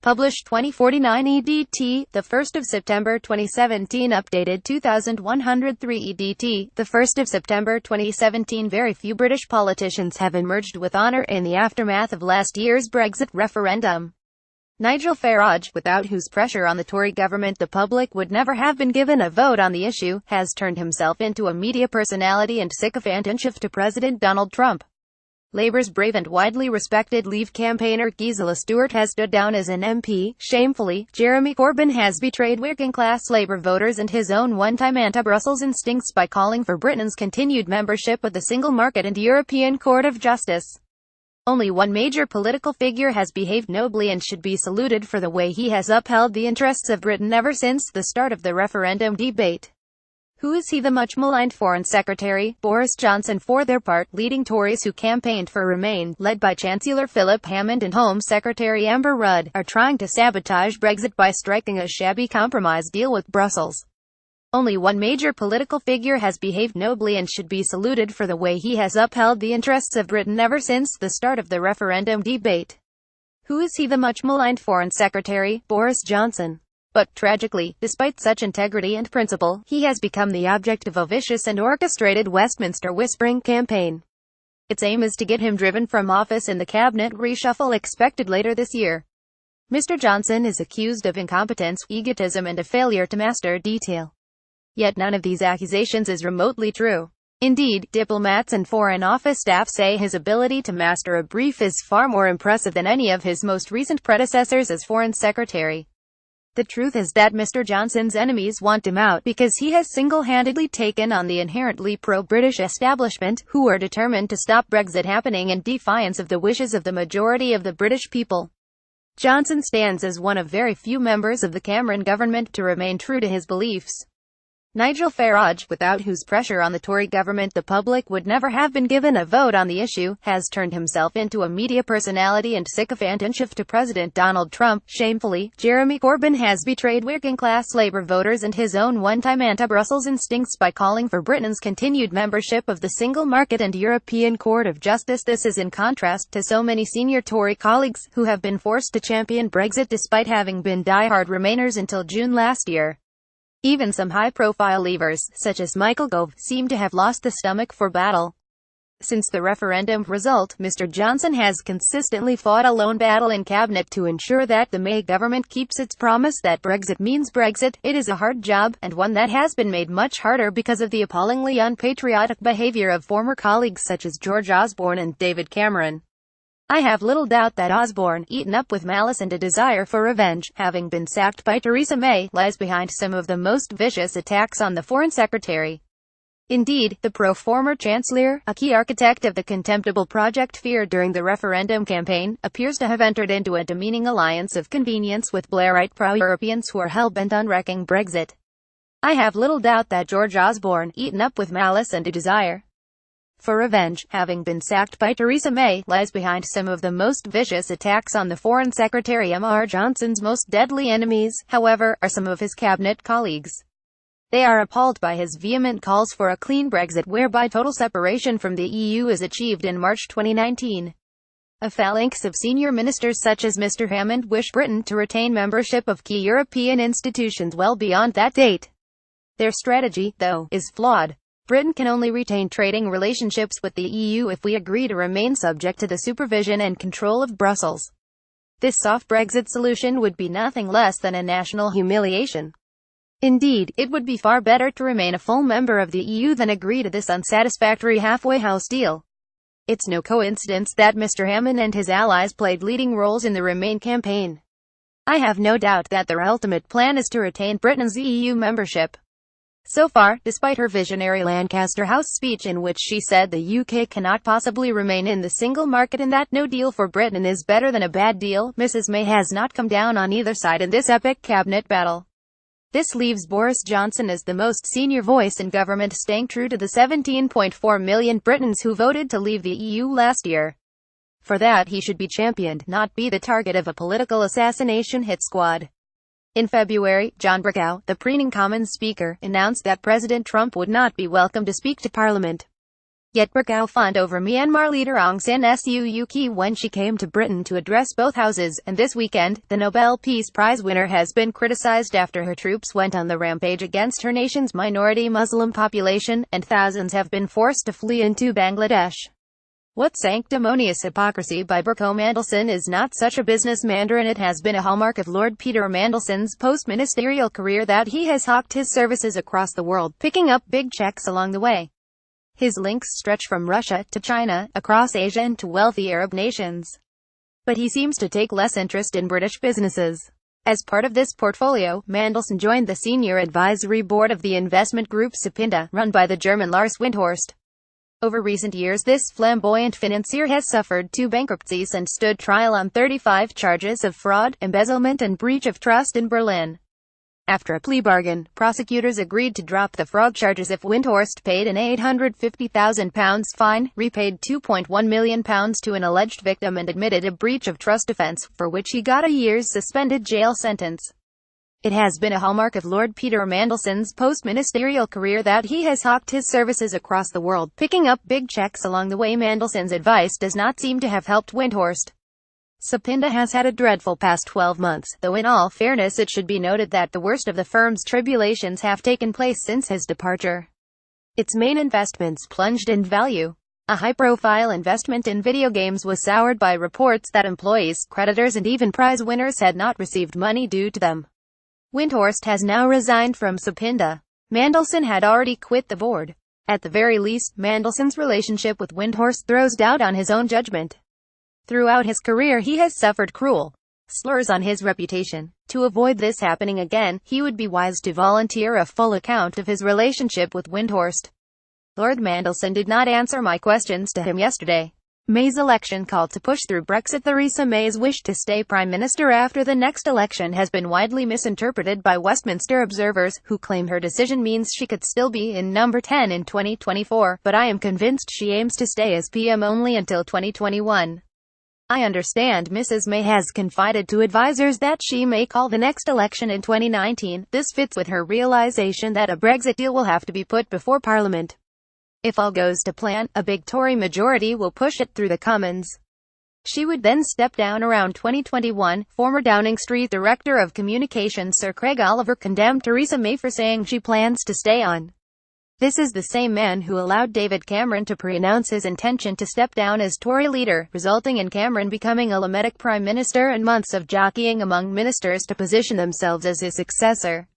Published 2049 EDT, the 1st of September 2017. Updated 2103 EDT, the 1st of September 2017. Very few British politicians have emerged with honour in the aftermath of last year's Brexit referendum. Nigel Farage, without whose pressure on the Tory government the public would never have been given a vote on the issue, has turned himself into a media personality and sycophant in chief to President Donald Trump. Labour's brave and widely respected Leave campaigner Gisela Stuart has stood down as an MP. Shamefully, Jeremy Corbyn has betrayed working-class Labour voters and his own one-time anti-Brussels instincts by calling for Britain's continued membership of the single market and European Court of Justice. Only one major political figure has behaved nobly and should be saluted for the way he has upheld the interests of Britain ever since the start of the referendum debate. Who is he? The much-maligned Foreign Secretary, Boris Johnson. For their part, leading Tories who campaigned for Remain, led by Chancellor Philip Hammond and Home Secretary Amber Rudd, are trying to sabotage Brexit by striking a shabby compromise deal with Brussels. Only one major political figure has behaved nobly and should be saluted for the way he has upheld the interests of Britain ever since the start of the referendum debate. Who is he? The much-maligned Foreign Secretary, Boris Johnson. But, tragically, despite such integrity and principle, he has become the object of a vicious and orchestrated Westminster whispering campaign. Its aim is to get him driven from office in the cabinet reshuffle expected later this year. Mr. Johnson is accused of incompetence, egotism and a failure to master detail. Yet none of these accusations is remotely true. Indeed, diplomats and Foreign Office staff say his ability to master a brief is far more impressive than any of his most recent predecessors as Foreign Secretary. The truth is that Mr. Johnson's enemies want him out because he has single-handedly taken on the inherently pro-British establishment, who are determined to stop Brexit happening in defiance of the wishes of the majority of the British people. Johnson stands as one of very few members of the Cameron government to remain true to his beliefs. Nigel Farage, without whose pressure on the Tory government the public would never have been given a vote on the issue, has turned himself into a media personality and sycophant in chief to President Donald Trump. Shamefully, Jeremy Corbyn has betrayed working-class Labour voters and his own one-time anti-Brussels instincts by calling for Britain's continued membership of the single market and European Court of Justice. This is in contrast to so many senior Tory colleagues, who have been forced to champion Brexit despite having been die-hard Remainers until June last year. Even some high-profile Leavers, such as Michael Gove, seem to have lost the stomach for battle. Since the referendum result, Mr. Johnson has consistently fought a lone battle in cabinet to ensure that the May government keeps its promise that Brexit means Brexit. It is a hard job, and one that has been made much harder because of the appallingly unpatriotic behaviour of former colleagues such as George Osborne and David Cameron. I have little doubt that Osborne, eaten up with malice and a desire for revenge, having been sacked by Theresa May, lies behind some of the most vicious attacks on the Foreign Secretary. Indeed, the pro-former Chancellor, a key architect of the contemptible project feared during the referendum campaign, appears to have entered into a demeaning alliance of convenience with Blairite pro-Europeans who are hell-bent on wrecking Brexit. I have little doubt that George Osborne, eaten up with malice and a desire for revenge, having been sacked by Theresa May, lies behind some of the most vicious attacks on the Foreign Secretary. Mr. Johnson's most deadly enemies, however, are some of his cabinet colleagues. They are appalled by his vehement calls for a clean Brexit whereby total separation from the EU is achieved in March 2019. A phalanx of senior ministers such as Mr. Hammond wish Britain to retain membership of key European institutions well beyond that date. Their strategy, though, is flawed. Britain can only retain trading relationships with the EU if we agree to remain subject to the supervision and control of Brussels. This soft Brexit solution would be nothing less than a national humiliation. Indeed, it would be far better to remain a full member of the EU than agree to this unsatisfactory halfway house deal. It's no coincidence that Mr. Hammond and his allies played leading roles in the Remain campaign. I have no doubt that their ultimate plan is to retain Britain's EU membership. So far, despite her visionary Lancaster House speech in which she said the UK cannot possibly remain in the single market and that no deal for Britain is better than a bad deal, Mrs. May has not come down on either side in this epic cabinet battle. This leaves Boris Johnson as the most senior voice in government, staying true to the 17.4 million Britons who voted to leave the EU last year. For that he should be championed, not be the target of a political assassination hit squad. In February, John Bercow, the preening Commons Speaker, announced that President Trump would not be welcome to speak to Parliament. Yet Brexit fought over Myanmar leader Aung San Suu Kyi when she came to Britain to address both houses, and this weekend, the Nobel Peace Prize winner has been criticized after her troops went on the rampage against her nation's minority Muslim population, and thousands have been forced to flee into Bangladesh. What sanctimonious hypocrisy by Berko Mandelson is not such a business mandarin. It has been a hallmark of Lord Peter Mandelson's post-ministerial career that he has hawked his services across the world, picking up big checks along the way. His links stretch from Russia to China, across Asia and to wealthy Arab nations. But he seems to take less interest in British businesses. As part of this portfolio, Mandelson joined the senior advisory board of the investment group Sapinda, run by the German Lars Windhorst. Over recent years, this flamboyant financier has suffered 2 bankruptcies and stood trial on 35 charges of fraud, embezzlement and breach of trust in Berlin. After a plea bargain, prosecutors agreed to drop the fraud charges if Windhorst paid an £850,000 fine, repaid £2.1 million to an alleged victim and admitted a breach of trust offence, for which he got a year's suspended jail sentence. It has been a hallmark of Lord Peter Mandelson's post-ministerial career that he has hawked his services across the world, picking up big checks along the way. Mandelson's advice does not seem to have helped Windhorst. Sapinda has had a dreadful past 12 months, though in all fairness it should be noted that the worst of the firm's tribulations have taken place since his departure. Its main investments plunged in value. A high-profile investment in video games was soured by reports that employees, creditors and even prize winners had not received money due to them. Windhorst has now resigned from Sapinda. Mandelson had already quit the board. At the very least, Mandelson's relationship with Windhorst throws doubt on his own judgment. Throughout his career he has suffered cruel slurs on his reputation. To avoid this happening again, he would be wise to volunteer a full account of his relationship with Windhorst. Lord Mandelson did not answer my questions to him yesterday. May's election call to push through Brexit. Theresa May's wish to stay Prime Minister after the next election has been widely misinterpreted by Westminster observers, who claim her decision means she could still be in number 10 in 2024, but I am convinced she aims to stay as PM only until 2021. I understand Mrs. May has confided to advisers that she may call the next election in 2019. This fits with her realization that a Brexit deal will have to be put before Parliament. If all goes to plan, a big Tory majority will push it through the Commons. She would then step down around 2021. Former Downing Street Director of Communications Sir Craig Oliver condemned Theresa May for saying she plans to stay on. This is the same man who allowed David Cameron to pre-announce his intention to step down as Tory leader, resulting in Cameron becoming a Lametic Prime Minister and months of jockeying among ministers to position themselves as his successor.